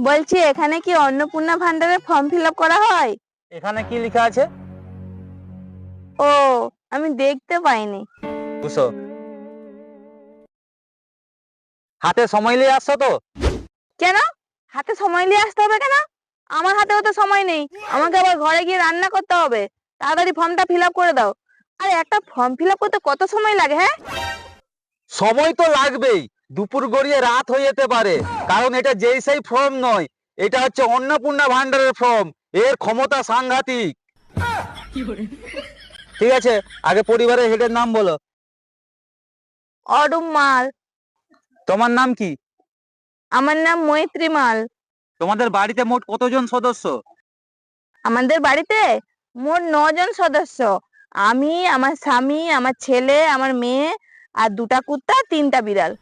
বলছি এখানে কি অন্নপূর্ণা ভান্ডারের ফর্ম ফিল আপ করা হয়? এখানে কি লেখা আছে? ও, আমি দেখতে পাইনি। বুঝছো, হাতে সময় নিয়ে আসছো তো? কেন? হাতে সময় নিয়ে আসতে হবে কেন? আমার হাতেও তো সময় নেই, আমাকে আবার ঘরে গিয়ে রান্না করতে হবে। তাড়াতাড়ি ফর্মটা ফিল আপ করে দাও। আরে একটা ফর্ম ফিল আপ করতে কত সময় লাগে? হ্যাঁ, সময় তো লাগবেই, দুপুর গড়িয়ে রাত হয়ে যেতে পারে, কারণ এটা যেই সেই ফর্ম নয়, এটা হচ্ছে অন্নপূর্ণা ভান্ডারের ফর্ম। এর ক্ষমতা সাংঘাতিক। ঠিক আছে, আগে পরিবারের হেডের নাম বলো। অডুম মাল। তোমার নাম কি? আমার নাম মৈত্রী মাল। তোমাদের বাড়িতে মোট কতজন সদস্য? আমাদের বাড়িতে মোট 9 জন সদস্য। আমি, আমার স্বামী, আমার ছেলে, আমার মেয়ে, আর 2টা কুত্তা, 3টা বিড়াল।